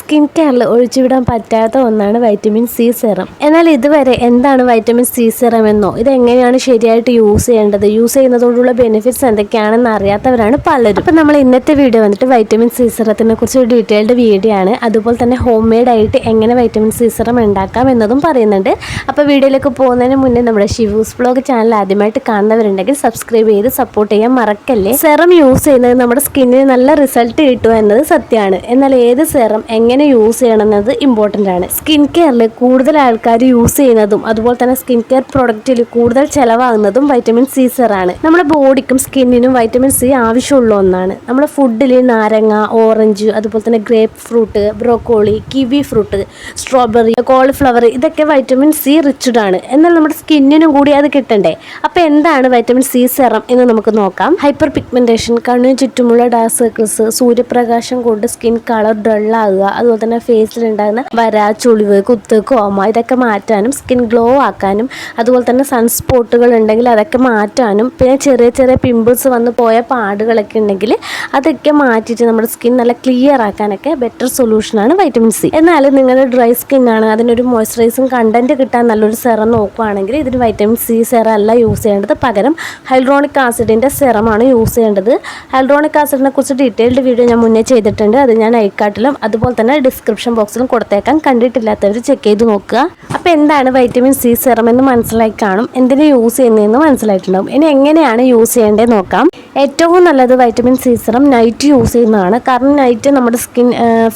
Skin കെയറിൽ ഒഴിച്ചുവിടാൻ പറ്റാത്ത ഒന്നാണ് വൈറ്റമിൻ സി സെറം. എന്നാൽ ഇതുവരെ എന്താണ് വൈറ്റമിൻ സി സെറം എന്നോ ഇതെങ്ങനെയാണ് ശരിയായിട്ട് യൂസ് ചെയ്യേണ്ടത്, യൂസ് ചെയ്യുന്നതോടുള്ള ബെനിഫിറ്റ്സ് എന്തൊക്കെയാണെന്ന് അറിയാത്തവരാണ് പലരും. അപ്പം നമ്മൾ ഇന്നത്തെ വീഡിയോ വന്നിട്ട് വൈറ്റമിൻ സി സെറത്തിനെ കുറിച്ച് ഒരു ഡീറ്റെയിൽഡ് വീഡിയോ ആണ്. അതുപോലെ തന്നെ ഹോം മെയ്ഡ് ആയിട്ട് എങ്ങനെ വൈറ്റമിൻ സി സെറം ഉണ്ടാക്കാം എന്നതും പറയുന്നുണ്ട്. അപ്പോൾ വീഡിയോയിലേക്ക് പോകുന്നതിന് മുന്നേ നമ്മുടെ ഷിവൂസ് വ്ലോഗ് ചാനൽ ആദ്യമായിട്ട് കാണുന്നവരുണ്ടെങ്കിൽ സബ്സ്ക്രൈബ് ചെയ്ത് സപ്പോർട്ട് ചെയ്യാൻ മറക്കല്ലേ. സെറം യൂസ് ചെയ്യുന്നത് നമ്മുടെ സ്കിന്നിന് നല്ല റിസൾട്ട് കിട്ടുക എന്നത് സത്യമാണ്. എന്നാൽ ഏത് സെറം എങ്ങനെ യൂസ് ചെയ്യണം എന്നത് ഇമ്പോർട്ടൻ്റ് ആണ്. സ്കിൻ കെയറിൽ കൂടുതൽ ആൾക്കാർ യൂസ് ചെയ്യുന്നതും അതുപോലെ തന്നെ സ്കിൻ കെയർ പ്രൊഡക്റ്റിൽ കൂടുതൽ ചിലവാകുന്നതും വൈറ്റമിൻ സി സെറാണ്. നമ്മുടെ ബോഡിക്കും സ്കിന്നിനും വൈറ്റമിൻ സി ആവശ്യമുള്ള ഒന്നാണ്. നമ്മുടെ ഫുഡിൽ നാരങ്ങ, ഓറഞ്ച്, അതുപോലെ തന്നെ grape fruit, broccoli, kiwi fruit, strawberry, cauliflower ഇതൊക്കെ വൈറ്റമിൻ സി റിച്ച്ഡ് ആണ്. എന്നാൽ നമ്മുടെ സ്കിന്നിനും കൂടി അത് കിട്ടണ്ടേ. അപ്പോൾ എന്താണ് വൈറ്റമിൻ സി സെറം എന്ന് നമുക്ക് നോക്കാം. ഹൈപ്പർ പിഗ്മെന്റേഷൻ, കണ്ണിന് ചുറ്റുമുള്ള ഡാർക്ക് സർക്കിൾസ്, സൂര്യപ്രകാശം കൊണ്ട് സ്കിൻ കളർ ഡള്ളാകുക, അതുപോലെ തന്നെ ഫേസിലുണ്ടാകുന്ന വര, ചുളിവ്, കുത്ത്, കോമ ഇതൊക്കെ മാറ്റാനും സ്കിൻ ഗ്ലോ ആക്കാനും, അതുപോലെ തന്നെ സൺസ്പോട്ടുകൾ ഉണ്ടെങ്കിൽ അതൊക്കെ മാറ്റാനും, പിന്നെ ചെറിയ ചെറിയ പിമ്പിൾസ് വന്ന് പോയ പാടുകളൊക്കെ ഉണ്ടെങ്കിൽ അതൊക്കെ മാറ്റിയിട്ട് നമ്മുടെ സ്കിൻ നല്ല ക്ലിയർ ആക്കാനൊക്കെ ബെറ്റർ സൊല്യൂഷനാണ് വൈറ്റമിൻ സി. എന്നാൽ നിങ്ങളുടെ ഡ്രൈ സ്കിന്നാണ്, അതിനൊരു മോയ്സ്ചറൈസിങ് കണ്ടന്റ് കിട്ടാൻ നല്ലൊരു സെറം നോക്കുകയാണെങ്കിൽ ഇതിന് വൈറ്റമിൻ സി സെറം അല്ല യൂസ് ചെയ്യേണ്ടത്. പകരം ഹൈഡ്രോണിക് ആസിഡിൻ്റെ സെറമാണ് യൂസ് ചെയ്യേണ്ടത്. ഹൈഡ്രോണിക് ആസിഡിനെ കുറിച്ച് ഡീറ്റെയിൽഡ് വീഡിയോ ഞാൻ മുന്നേ ചെയ്തിട്ടുണ്ട്. അത് ഞാൻ ഐക്കാർട്ടിലും അതുപോലെ തന്നെ ഡിസ്ക്രിപ്ഷൻ ബോക്സിലും കൊടുത്തേക്കാം. കണ്ടിട്ടില്ലാത്തവർ ചെക്ക് ചെയ്ത് നോക്കുക. അപ്പോൾ എന്താണ് വൈറ്റമിൻ സി സെറം എന്ന് മനസ്സിലായി കാണും, എന്തിനു യൂസ് ചെയ്യുന്നതെന്ന് മനസ്സിലായിട്ടുണ്ടാകും. ഇനി എങ്ങനെയാണ് യൂസ് ചെയ്യേണ്ടത് നോക്കാം. ഏറ്റവും നല്ലത് vitamin C serum night use ചെയ്യുന്നതാണ്. കാരണം നൈറ്റ് നമ്മുടെ സ്കിൻ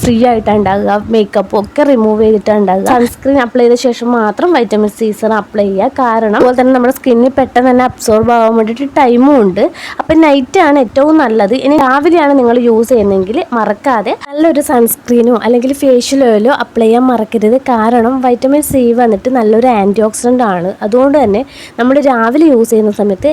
ഫ്രീ ആയിട്ടാണ് ഉണ്ടാകുക, മേക്കപ്പ് ഒക്കെ റിമൂവ് ചെയ്തിട്ടാണ് ഉണ്ടാകുക. സൺസ്ക്രീൻ അപ്ലൈ ചെയ്ത ശേഷം മാത്രം വൈറ്റമിൻ സി സെറം അപ്ലൈ ചെയ്യുക. കാരണം അതുപോലെ തന്നെ നമ്മുടെ സ്കിന്നിൽ പെട്ടെന്ന് തന്നെ അബ്സോർബ് ആവാൻ വേണ്ടിയിട്ട് ടൈമും ഉണ്ട്. അപ്പം നൈറ്റാണ് ഏറ്റവും നല്ലത്. ഇനി രാവിലെയാണ് നിങ്ങൾ യൂസ് ചെയ്യുന്നതെങ്കിൽ മറക്കാതെ നല്ലൊരു സൺസ്ക്രീനോ അല്ലെങ്കിൽ ഫേഷ്യൽ ഓയിലോ അപ്ലൈ ചെയ്യാൻ മറക്കരുത്. കാരണം വൈറ്റമിൻ സി വന്നിട്ട് നല്ലൊരു ആൻറ്റി ഓക്സിഡൻ്റ് ആണ്. അതുകൊണ്ട് തന്നെ നമ്മൾ രാവിലെ യൂസ് ചെയ്യുന്ന സമയത്ത്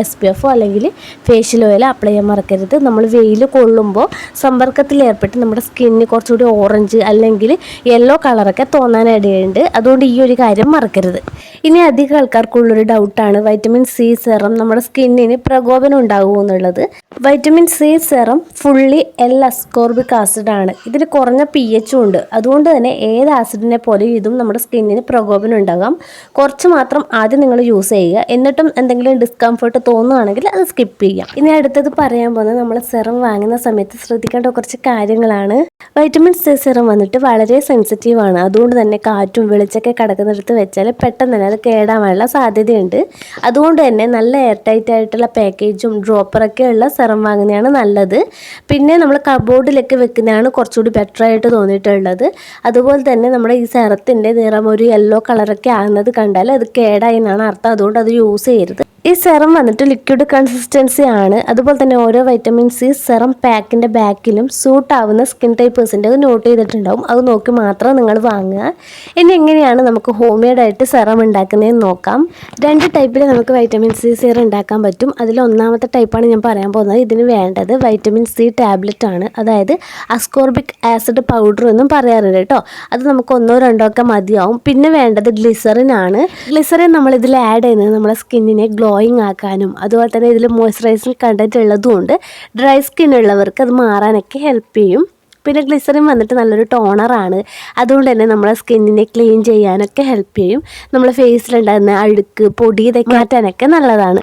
SPF അല്ലെങ്കിൽ ഫേഷ്യൽ ഓയിൽ അപ്ലൈ ചെയ്യാൻ മറക്കരുത്. നമ്മൾ വെയിൽ കൊള്ളുമ്പോൾ സമ്പർക്കത്തിൽ ഏർപ്പെട്ട് നമ്മുടെ സ്കിന്നിന് കുറച്ചുകൂടി ഓറഞ്ച് അല്ലെങ്കിൽ യെല്ലോ കളറൊക്കെ തോന്നാനിടയുണ്ട്. അതുകൊണ്ട് ഈ ഒരു കാര്യം മറക്കരുത്. ഇനി അധികം ആൾക്കാർക്കുള്ളൊരു ഡൗട്ടാണ് വൈറ്റമിൻ സി സെറം നമ്മുടെ സ്കിന്നിന് പ്രകോപനം ഉണ്ടാകുമോ എന്നുള്ളത്. Vitamin C serum fully ascorbic acid ആണ്. ഇതിന് കുറഞ്ഞ pH ഉണ്ട്. അതുകൊണ്ട് തന്നെ ഏത് ആസിഡിനെ പോലെ ഇതും നമ്മുടെ സ്കിന്നിന് പ്രകോപനം ഉണ്ടാകാം. കുറച്ച് മാത്രം ആദ്യം നിങ്ങൾ യൂസ് ചെയ്യുക. എന്നിട്ടും എന്തെങ്കിലും ഡിസ്കംഫർട്ട് തോന്നുകയാണെങ്കിൽ അത് സ്കിപ്പ് ചെയ്യാം. ഇനി അടുത്തത് പറയാൻ പോകുന്നത് നമ്മൾ സെറം വാങ്ങുന്ന സമയത്ത് ശ്രദ്ധിക്കേണ്ട കുറച്ച് കാര്യങ്ങളാണ്. വൈറ്റമിൻ സി സെറം വന്നിട്ട് വളരെ സെൻസിറ്റീവ് ആണ്. അതുകൊണ്ട് തന്നെ കാറ്റും വെളിച്ചൊക്കെ കിടക്കുന്നിടത്ത് വെച്ചാൽ പെട്ടെന്ന് തന്നെ അത് കേടാവാനുള്ള സാധ്യതയുണ്ട്. അതുകൊണ്ട് തന്നെ നല്ല എയർ ടൈറ്റ് ആയിട്ടുള്ള പാക്കേജും ഡ്രോപ്പറൊക്കെ ഉള്ള സെറം വാങ്ങുന്നതാണ് നല്ലത്. പിന്നെ നമ്മൾ കബോർഡിലൊക്കെ വെക്കുന്നതാണ് കുറച്ചുകൂടി ബെറ്റർ ആയിട്ട് തോന്നിയിട്ടുള്ളത്. അതുപോലെ തന്നെ നമ്മുടെ ഈ സെറത്തിൻ്റെ നിറം ഒരു യെല്ലോ കളറൊക്കെ ആകുന്നത് കണ്ടാൽ അത് കേടായി എന്നാണ് അർത്ഥം. അതുകൊണ്ട് അത് യൂസ് ചെയ്യരുത്. ഈ സെറം വന്നിട്ട് ലിക്വിഡ് കൺസിസ്റ്റൻസി ആണ്. അതുപോലെ തന്നെ ഓരോ വൈറ്റമിൻ സി സെറം പാക്കിൻ്റെ ബാക്കിലും സൂട്ട് ആവുന്ന സ്കിൻ ടൈപ്പേഴ്സിൻ്റെ അത് നോട്ട് ചെയ്തിട്ടുണ്ടാവും. അത് നോക്കി മാത്രം നിങ്ങൾ വാങ്ങുക. ഇനി എങ്ങനെയാണ് നമുക്ക് ഹോം മെയ്ഡ് ആയിട്ട് സെറം ഉണ്ടാക്കുന്നതെന്ന് നോക്കാം. 2 ടൈപ്പിൽ നമുക്ക് വൈറ്റമിൻ സി സെറം ഉണ്ടാക്കാൻ പറ്റും. അതിൽ ഒന്നാമത്തെ ടൈപ്പാണ് ഞാൻ പറയാൻ പോകുന്നത്. ഇതിന് വേണ്ടത് വൈറ്റമിൻ സി ടാബ്ലറ്റ് ആണ്. അതായത് അസ്കോർബിക് ആസിഡ് പൗഡർ എന്നും പറയാറുണ്ട് കേട്ടോ. അത് നമുക്ക് 1-2 ഒക്കെ മതിയാവും. പിന്നെ വേണ്ടത് ഗ്ലിസറിൻ ആണ്. ഗ്ലിസറിൻ നമ്മൾ ഇതിൽ ആഡ് ചെയ്യുന്നത് നമ്മുടെ സ്കിന്നിനെ ഗ്ലോയിങ് ആക്കാനും അതുപോലെ തന്നെ ഇതിൽ മോയ്സ്ചറൈസിങ് കണ്ടന്റ് ഉള്ളതുകൊണ്ട് ഡ്രൈ സ്കിൻ ഉള്ളവർക്ക് അത് മാറാനൊക്കെ ഹെൽപ്പ് ചെയ്യും. പിന്നെ ഗ്ലിസറിൻ വന്നിട്ട് നല്ലൊരു ടോണറാണ്. അതുകൊണ്ട് തന്നെ നമ്മളെ സ്കിന്നിനെ ക്ലീൻ ചെയ്യാനൊക്കെ ഹെൽപ്പ് ചെയ്യും. നമ്മളെ ഫേസിലുണ്ടാകുന്ന അഴുക്ക്, പൊടി ഇതൊക്കെ മാറ്റാനൊക്കെ നല്ലതാണ്.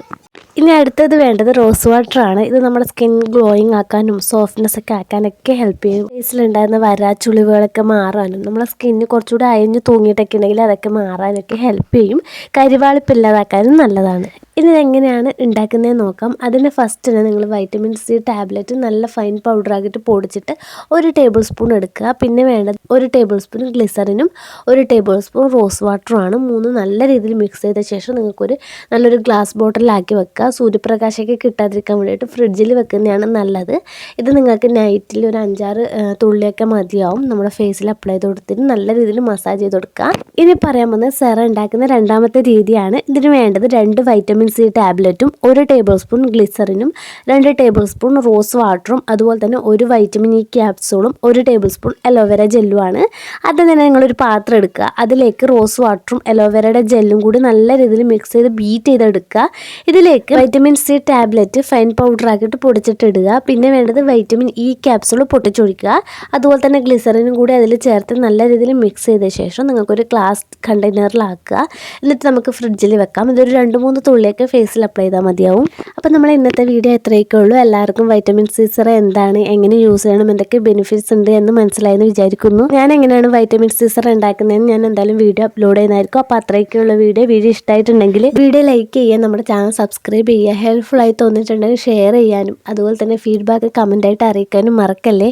ഇനി അടുത്തത് വേണ്ടത് റോസ് വാട്ടർ ആണ്. ഇത് നമ്മുടെ സ്കിൻ ഗ്ലോയിങ് ആക്കാനും സോഫ്റ്റ്നെസ് ഒക്കെ ആക്കാനൊക്കെ ഹെൽപ്പ് ചെയ്യും. ഫേസിലുണ്ടാകുന്ന വര, ചുളിവുകളൊക്കെ മാറാനും നമ്മളെ സ്കിന്ന് കുറച്ചുകൂടി അയഞ്ഞ് തൂങ്ങിയിട്ടൊക്കെ ഉണ്ടെങ്കിൽ അതൊക്കെ മാറാനൊക്കെ ഹെൽപ്പ് ചെയ്യും. കരിവാളിപ്പില്ലാതാക്കാനും നല്ലതാണ്. ഇനി എങ്ങനെയാണ് ഉണ്ടാക്കുന്നതെന്ന് നോക്കാം. അതിന് ഫസ്റ്റ് തന്നെ നിങ്ങൾ വൈറ്റമിൻ സി ടാബ്ലറ്റ് നല്ല ഫൈൻ പൗഡറാക്കിയിട്ട് പൊടിച്ചിട്ട് 1 ടേബിൾ സ്പൂൺ എടുക്കുക. പിന്നെ വേണ്ടത് 1 ടേബിൾ സ്പൂൺ ഗ്ലിസറിനും 1 ടേബിൾ സ്പൂൺ റോസ് വാട്ടറുമാണ്. 3 നല്ല രീതിയിൽ മിക്സ് ചെയ്ത ശേഷം നിങ്ങൾക്കൊരു നല്ലൊരു ഗ്ലാസ് ബോട്ടിലാക്കി വെക്കുക. സൂര്യപ്രകാശമൊക്കെ കിട്ടാതിരിക്കാൻ വേണ്ടിയിട്ട് ഫ്രിഡ്ജിൽ വെക്കുന്നതാണ് നല്ലത്. ഇത് നിങ്ങൾക്ക് നൈറ്റിൽ ഒരു 5-6 തുള്ളിയൊക്കെ മതിയാവും. നമ്മുടെ ഫേസിൽ അപ്ലൈ ചെയ്ത് കൊടുത്തിട്ട് നല്ല രീതിയിൽ മസാജ് ചെയ്ത് കൊടുക്കുക. ഇനി പറയാൻ പോകുന്നത് സെറം ഉണ്ടാക്കുന്ന രണ്ടാമത്തെ രീതിയാണ്. ഇതിന് വേണ്ടത് 2 വൈറ്റമിൻ വൈറ്റമിൻ സി ടാബ്ലറ്റും 1 ടേബിൾ സ്പൂൺ ഗ്ലിസറിനും 2 ടേബിൾ സ്പൂൺ റോസ് വാട്ടറും അതുപോലെ തന്നെ 1 വൈറ്റമിൻ ഇ ക്യാപ്സൂളും 1 ടേബിൾ സ്പൂൺ അലോവേര ജെല്ലുമാണ്. അത് തന്നെ നിങ്ങളൊരു പാത്രം എടുക്കുക, അതിലേക്ക് റോസ് വാട്ടറും അലോവേരയുടെ ജെല്ലും കൂടി നല്ല രീതിയിൽ മിക്സ് ചെയ്ത് ബീറ്റ് ചെയ്തെടുക്കുക. ഇതിലേക്ക് vitamin C tablet fine powder ആക്കിയിട്ട് പൊടിച്ചിട്ടിടുക. പിന്നെ വേണ്ടത് വൈറ്റമിൻ ഇ ക്യാപ്സൂൾ പൊട്ടിച്ചൊഴിക്കുക. അതുപോലെ തന്നെ ഗ്ലിസറിനും കൂടി അതിൽ ചേർത്ത് നല്ല രീതിയിൽ മിക്സ് ചെയ്ത ശേഷം നിങ്ങൾക്കൊരു ഗ്ലാസ് കണ്ടെയ്നറിലാക്കുക. എന്നിട്ട് നമുക്ക് ഫ്രിഡ്ജിൽ വെക്കാം. ഇതൊരു 2-3 തുള്ളിയൊക്കെ ഫേസിൽ അപ്ലൈ ചെയ്താൽ മതിയാവും. അപ്പോൾ നമ്മൾ ഇന്നത്തെ വീഡിയോ എത്രയൊക്കെ ഉള്ളൂ. എല്ലാവർക്കും വൈറ്റമിൻ സി സിറം എന്താണ്, എങ്ങനെ യൂസ് ചെയ്യണം, എന്തൊക്കെ ബെനിഫിറ്റ്സ് ഉണ്ട് എന്ന് മനസ്സിലായെന്ന് വിചാരിക്കുന്നു. ഞാൻ എങ്ങനെയാണ് വൈറ്റമിൻ സി സിറം ഉണ്ടാക്കുന്നതെന്ന് ഞാൻ എന്തായാലും വീഡിയോ അപ്ലോഡ് ചെയ്യുന്നതായിരിക്കും. അപ്പോൾ അത്രയൊക്കെയുള്ള വീഡിയോ ഇഷ്ടമായിട്ടുണ്ടെങ്കിൽ വീഡിയോ ലൈക്ക് ചെയ്യുക, നമ്മുടെ ചാനൽ സബ്സ്ക്രൈബ് ചെയ്യുക, ഹെൽപ്ഫുൾ ആയി തോന്നിയിട്ടുണ്ടെങ്കിൽ ഷെയർ ചെയ്യാനും അതുപോലെ തന്നെ ഫീഡ്ബാക്ക് കമൻ്റായിട്ട് അറിയിക്കാനും മറക്കല്ലേ.